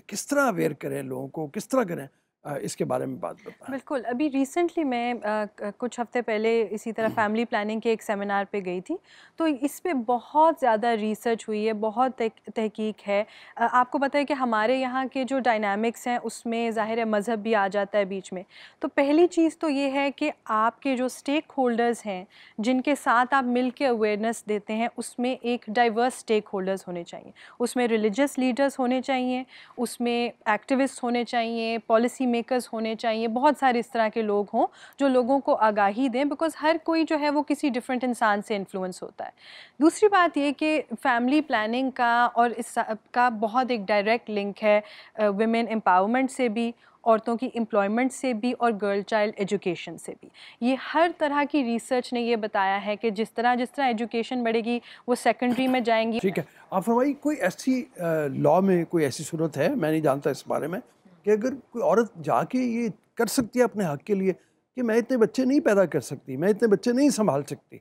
किस तरह अवेयर करें लोगों को, किस तरह करें, इसके बारे में बात बताएं। बिल्कुल, अभी रिसेंटली मैं कुछ हफ्ते पहले इसी तरह फैमिली प्लानिंग के एक सेमिनार पे गई थी, तो इस पे बहुत ज़्यादा रिसर्च हुई है, बहुत तहकीक है। आपको पता है कि हमारे यहाँ के जो डायनामिक्स हैं उसमें ज़ाहिर है मज़हब भी आ जाता है बीच में। तो पहली चीज़ तो ये है कि आपके जो स्टेक होल्डर्स हैं, जिनके साथ आप मिल के अवेयरनेस देते हैं, उसमें एक डाइवर्स स्टेक होल्डर्स होने चाहिए। उसमें रिलीजियस लीडर्स होने चाहिए, उसमें एक्टिविस्ट होने चाहिए, पॉलिसी मेकर्स होने चाहिए, बहुत सारे इस तरह के लोग हों जो लोगों को आगाही दें, बिकॉज़ हर कोई जो है वो किसी डिफरेंट इंसान से इन्फ्लुएंस होता है। दूसरी बात ये कि फैमिली प्लानिंग का और इस का बहुत एक डायरेक्ट लिंक है विमेन एम्पावरमेंट से भी, औरतों की एम्प्लॉयमेंट से भी और गर्ल चाइल्ड एजुकेशन से भी। ये हर तरह की रिसर्च ने ये बताया है कि जिस तरह एजुकेशन बढ़ेगी वो सेकेंडरी में जाएंगी। ठीक है, आप फरमाइए, कोई ऐसी लॉ में कोई ऐसी सूरत है, मैं नहीं जानता इस बारे में, कि अगर कोई औरत जाके ये कर सकती है अपने हक के लिए कि मैं इतने बच्चे नहीं पैदा कर सकती, मैं इतने बच्चे नहीं संभाल सकती,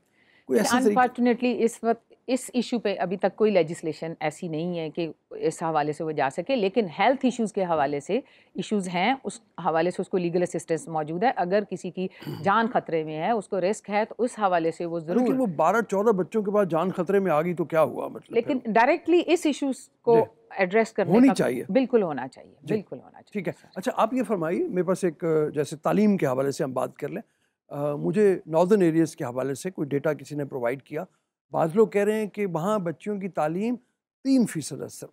कोई ऐसा तरीका? अनफॉर्चुनेटली इस वक्त इस इशू पे अभी तक कोई लेजिस्लेशन ऐसी नहीं है कि इस हवाले से वो जा सके, लेकिन हेल्थ इश्यूज़ के हवाले से इश्यूज़ हैं, उस हवाले से उसको लीगल असिस्टेंस मौजूद है। अगर किसी की जान खतरे में है, उसको रिस्क है, तो उस हवाले से वो ज़रूर। लेकिन वो 12-14 बच्चों के बाद जान खतरे में आ गई तो क्या हुआ, मतलब? लेकिन डायरेक्टली इस इश्यूज़ को एड्रेस करने होनी का चाहिए, बिल्कुल होना चाहिए, बिल्कुल होना चाहिए। ठीक है। अच्छा, आप ये फरमाइए, मेरे पास एक जैसे तालीम के हवाले से हम बात कर लें, मुझे नॉर्दर्न एरियाज़ के हवाले से कोई डेटा किसी ने प्रोवाइड किया। बाज़ लोग कह रहे हैं कि वहाँ बच्चियों की तालीम 3% है सिर्फ,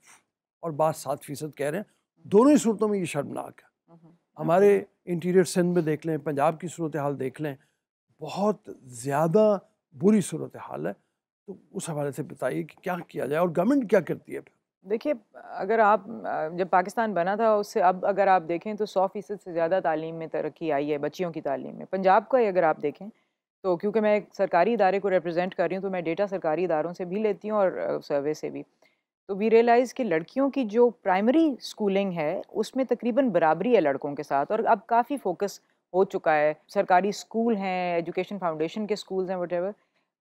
और बाज़ 7% कह रहे हैं। दोनों ही सूरतों में ये शर्मनाक है। हमारे इंटीरियर सिंध में देख लें, पंजाब की सूरत हाल देख लें, बहुत ज़्यादा बुरी सूरत हाल है। तो उस हवाले से बताइए कि क्या किया जाए और गवर्नमेंट क्या करती है? देखिए, अगर आप जब पाकिस्तान बना था उससे अब अगर आप देखें तो 100% से ज़्यादा तालीम में तरक्की आई है, बच्चियों की तालीम में। पंजाब का ही अगर आप देखें तो, क्योंकि मैं एक सरकारी इदारे को रिप्रेजेंट कर रही हूँ, तो मैं डेटा सरकारी इदारों से भी लेती हूँ और सर्वे से भी। तो वी रियलाइज़ कि लड़कियों की जो प्राइमरी स्कूलिंग है उसमें तकरीबन बराबरी है लड़कों के साथ, और अब काफ़ी फोकस हो चुका है। सरकारी स्कूल हैं, एजुकेशन फाउंडेशन के स्कूल्स हैं, व्हाटएवर।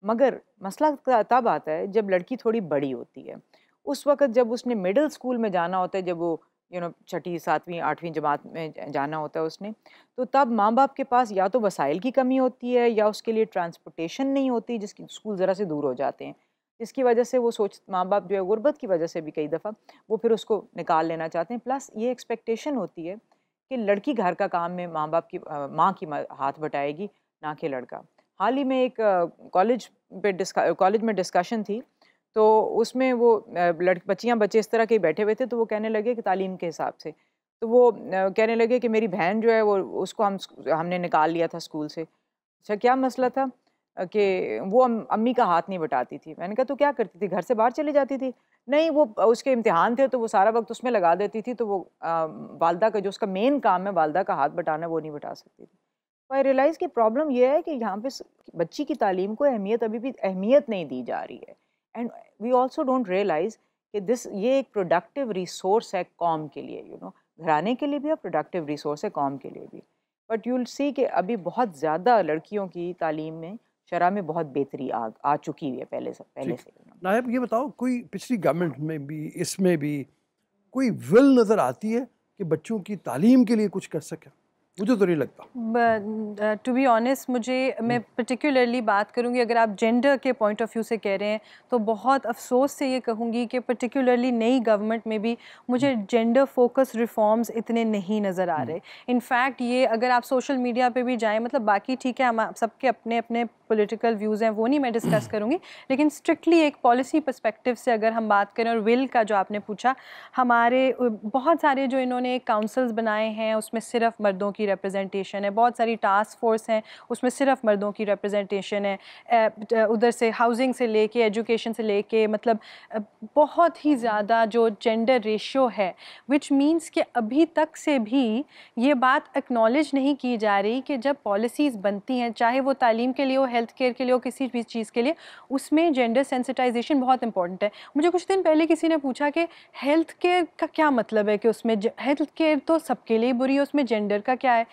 मगर मसला तब आता है जब लड़की थोड़ी बड़ी होती है। उस वक़्त जब उसने मिडिल स्कूल में जाना होता है, जब वो छठी, 7वीं, 8वीं जमात में जाना होता है उसने, तो तब माँ बाप के पास या तो वसाइल की कमी होती है या उसके लिए ट्रांसपोर्टेशन नहीं होती, जिसकी स्कूल ज़रा से दूर हो जाते हैं, जिसकी वजह से वो माँ बाप जो है गुर्बत की वजह से भी कई दफ़ा वो फिर उसको निकाल लेना चाहते हैं। प्लस ये एक्सपेक्टेशन होती है कि लड़की घर का काम में माँ की हाथ बटाएगी, ना कि लड़का। हाल ही में एक कॉलेज में डिस्कशन थी, तो उसमें वो बच्चियाँ बच्चे इस तरह के बैठे हुए थे, तो वो कहने लगे कि तालीम के हिसाब से, तो वो कहने लगे कि मेरी बहन जो है वो उसको हमने निकाल लिया था स्कूल से। अच्छा, क्या मसला था कि वो अम्मी का हाथ नहीं बटाती थी। मैंने कहा तो क्या करती थी, घर से बाहर चली जाती थी? नहीं, वो उसके इम्तिहान थे तो वो सारा वक्त उसमें लगा देती थी, तो वो वालदा का जो उसका मेन काम है वालदा का हाथ बटाना, वो नहीं बटा सकती थी। तो आई रियलाइज़ कि प्रॉब्लम ये है कि यहाँ पे बच्ची की तालीम को अभी भी अहमियत नहीं दी जा रही है। And we also don't realise कि ये एक प्रोडक्टिव रिसोर्स है कौम के लिए, घराने के लिए भी और प्रोडक्टिव रिसोर्स है कौम के लिए भी। बट यू विल सी कि अभी बहुत ज़्यादा लड़कियों की तालीम में शरह में बहुत बेहतरी आ चुकी है पहले से। नायब, ये बताओ, कोई पिछली गवर्नमेंट में भी, इसमें भी कोई विल नज़र आती है कि बच्चों की तालीम के लिए कुछ कर सके? मुझे तो नहीं लगता। टू बी ऑनेस्ट मैं पर्टिकुलरली बात करूँगी, अगर आप जेंडर के पॉइंट ऑफ व्यू से कह रहे हैं तो बहुत अफसोस से ये कहूँगी कि पर्टिकुलरली नई गवर्नमेंट में भी मुझे जेंडर फोकस रिफॉर्म्स इतने नहीं नज़र आ रहे। इनफैक्ट ये अगर आप सोशल मीडिया पे भी जाएं, मतलब बाकी ठीक है, हम सबके अपने अपने पॉलिटिकल व्यूज़ हैं, वो नहीं मैं डिस्कस करूँगी, लेकिन स्ट्रिक्टली एक पॉलिसी पर्सपेक्टिव से अगर हम बात करें, और विल का जो आपने पूछा, हमारे बहुत सारे जो इन्होंने काउंसिल्स बनाए हैं उसमें सिर्फ मर्दों की रिप्रेजेंटेशन है, बहुत सारी टास्क फोर्स हैं उसमें सिर्फ मर्दों की रिप्रेजेंटेशन है, उधर से हाउसिंग से लेके एजुकेशन से लेके, मतलब बहुत ही ज़्यादा जो जेंडर रेशियो है, विच मीन्स कि अभी तक से भी ये बात एक्नॉलेज नहीं की जा रही कि जब पॉलिसीज़ बनती हैं, चाहे वो तालीम के लिए हो, हेल्थ केयर के लिए हो, किसी भी चीज़ के लिए, उसमें जेंडर सेंसिटाइजेशन बहुत इंपॉर्टेंट है। मुझे कुछ दिन पहले किसी ने पूछा कि हेल्थ केयर का क्या मतलब है, कि उसमें हेल्थ केयर तो सबके लिए बुरी है, उसमें जेंडर का क्या है।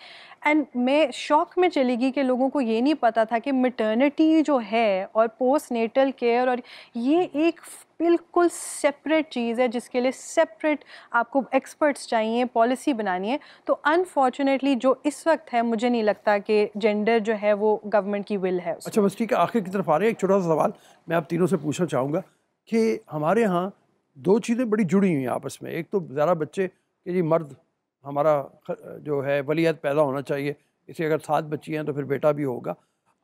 एंड मैं शॉक में चली गई कि लोगों को ये नहीं पता था कि मैटरनिटी जो है और पोस्ट नेटल केयर, और ये एक बिल्कुल सेपरेट चीज़ है जिसके लिए सेपरेट आपको एक्सपर्ट्स चाहिए, पॉलिसी बनानी है। तो अनफॉर्चुनेटली जो इस वक्त है, मुझे नहीं लगता कि जेंडर जो है वो गवर्नमेंट की विल है। अच्छा बस ठीक है, आखिर की तरफ आ रहे हैं, एक छोटा सा सवाल मैं आप तीनों से पूछना चाहूँगा कि हमारे यहाँ दो चीज़ें बड़ी जुड़ी हुई हैं आपस में। एक तो ज़रा बच्चे कि जी मर्द हमारा जो है वलीयत पैदा होना चाहिए, इसे अगर 7 बच्ची हैं तो फिर बेटा भी होगा।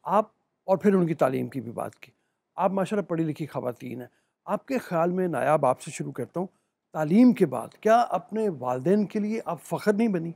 आप और फिर उनकी तालीम की भी बात की। आप माशाल्लाह पढ़ी लिखी ख़वातीन हैं, आपके ख़्याल में नायाब आपसे शुरू करता हूँ, तालीम के बाद क्या अपने वालिदैन के लिए आप फ़ख्र नहीं बनी?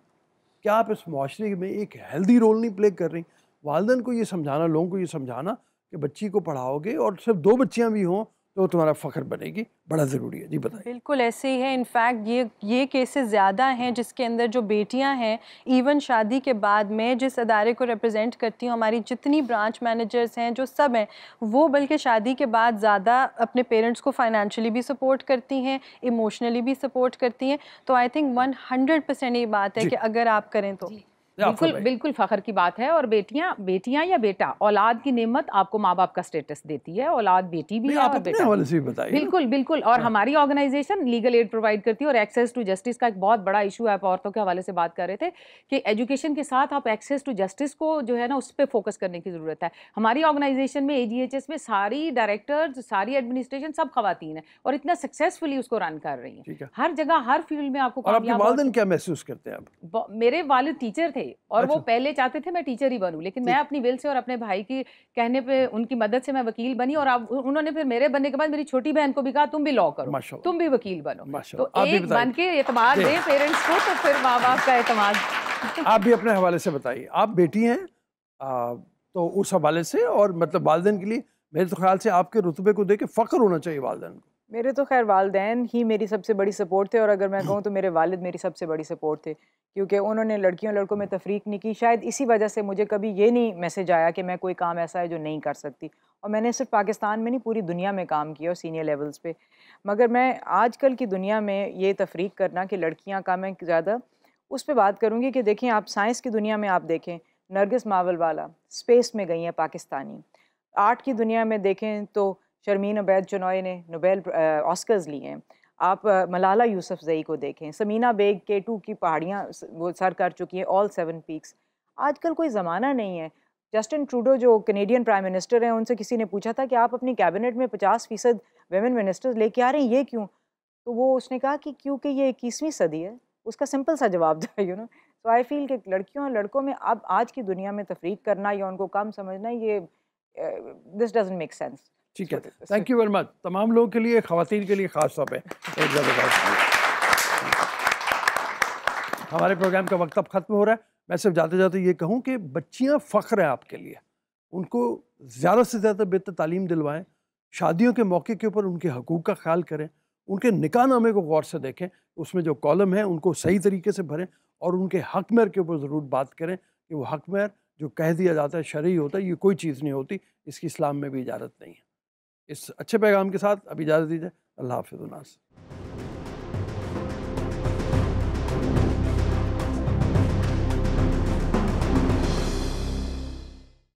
क्या आप इस माशरे में एक हेल्दी रोल नहीं प्ले कर रही? वालिदैन को ये समझाना, लोगों को ये समझाना कि बच्ची को पढ़ाओगे और सिर्फ 2 बच्चियाँ भी हों तो तुम्हारा फ़ख्र बनेगी, बड़ा ज़रूरी है। जी बताइए। बिल्कुल ऐसे ही है। इनफैक्ट ये केसेस ज़्यादा हैं जिसके अंदर जो बेटियां हैं, इवन शादी के बाद, मैं जिस अदारे को रिप्रेजेंट करती हूँ, हमारी जितनी ब्रांच मैनेजर्स हैं जो सब हैं, वो बल्कि शादी के बाद ज़्यादा अपने पेरेंट्स को फाइनेंशियली भी सपोर्ट करती हैं, इमोशनली भी सपोर्ट करती हैं। तो आई थिंक 100% ये बात है कि अगर आप करें तो बिल्कुल फ़ख्र की बात है। और बेटियां या बेटा, औलाद की नेमत आपको माँ बाप का स्टेटस देती है। औलाद बेटी भी है और बेटा भी। बिल्कुल। और हमारी ऑर्गेनाइजेशन लीगल एड प्रोवाइड करती है, और एक्सेस टू जस्टिस का एक बहुत बड़ा इशू है। आप औरतों के हवाले से बात कर रहे थे कि एजुकेशन के साथ आप एक्सेस टू जस्टिस को जो है ना उस पर फोकस करने की ज़रूरत है। हमारी ऑर्गेनाइजेशन में AGHS में सारी डायरेक्टर्स, सारी एडमिनिस्ट्रेशन सब खवातीन है और इतना सक्सेसफुली उसको रन कर रही हैं। हर जगह हर फील्ड में आपको। और आपके वालिदैन क्या महसूस करते हैं आप? मेरे वालिद टीचर थे और वो पहले चाहते थे मैं टीचर ही बनूं, लेकिन मैं अपनी विल से और अपने भाई की कहने पे, उनकी मदद से मैं वकील बनी। और अब उन्होंने फिर मेरे बनने के बाद मेरी छोटी बहन को भी कहा तुम भी लॉ करो, तुम भी वकील बनो। तो एक बन के एतमाद दे पेरेंट्स को, तो फिर माँ बाप का एतमाद। आप भी अपने हवाले से बताइए। आप बेटी हैं तो उस हवाले से, और मतलब वालिदैन के लिए मेरे तो ख्याल से आपके रुतबे को देख के फ़ख्र होना चाहिए वालिदैन को। मेरे तो खैर वालिदैन ही मेरी सबसे बड़ी सपोर्ट थे, और अगर मैं कहूँ तो मेरे वालिद मेरी सबसे बड़ी सपोर्ट थे, क्योंकि उन्होंने लड़कियों लड़कों में तफरीक नहीं की। शायद इसी वजह से मुझे कभी ये नहीं मैसेज आया कि मैं कोई काम ऐसा है जो नहीं कर सकती। और मैंने सिर्फ पाकिस्तान में नहीं, पूरी दुनिया में काम किया और सीनियर लेवल्स पे। मगर मैं आजकल की दुनिया में ये तफरीक करना कि लड़कियाँ का, मैं ज़्यादा उस पर बात करूँगी कि देखें आप साइंस की दुनिया में आप देखें, नरगिस मावलवाला स्पेस में गई हैं पाकिस्तानी। आर्ट की दुनिया में देखें तो शर्मीन अबैद चुनॉय ने नोबेल ऑस्कर्स लिए हैं। आप मलाला यूसुफजई को देखें, समीना बेग K2 की पहाड़ियाँ वो सर कर चुकी हैं, ऑल 7 पीक्स। आजकल कोई ज़माना नहीं है। जस्टिन ट्रूडो जो कैनेडियन प्राइम मिनिस्टर हैं, उनसे किसी ने पूछा था कि आप अपनी कैबिनेट में 50% वेमेन मिनिस्टर्स लेके आ रहे हैं, ये क्यों? तो वो उसने कहा कि क्योंकि ये 21वीं सदी है। उसका सिंपल सा जवाब था, तो आई फील कि लड़कियों और लड़कों में अब आज की दुनिया में तफरीक करना या उनको कम समझना, ये दिस डजंट मेक सेंस। ठीक है, थैंक यू वेरी मच। तमाम लोगों के लिए, ख़वातीन के लिए ख़ास तौर पे एक ज़बरदस्त। हमारे प्रोग्राम का वक्त अब ख़त्म हो रहा है। मैं सिर्फ जाते जाते ये कहूँ कि बच्चियाँ फ़ख्र हैं आपके लिए, उनको ज़्यादा से ज़्यादा बेहतर तालीम दिलवाएं, शादियों के मौके के ऊपर उनके हकूक़ का ख्याल करें, उनके निकाहनामे को गौर से देखें, उसमें जो कॉलम है उनको सही तरीके से भरें, और उनके हक महर के ऊपर ज़रूर बात करें कि वो हक महर जो कह दिया जाता है शरई होता है, ये कोई चीज़ नहीं होती, इसकी इस्लाम में भी इजाज़त नहीं है। इस अच्छे पैगाम के साथ अब इजाज़त दीजिए। अल्लाह हाफ़िज़।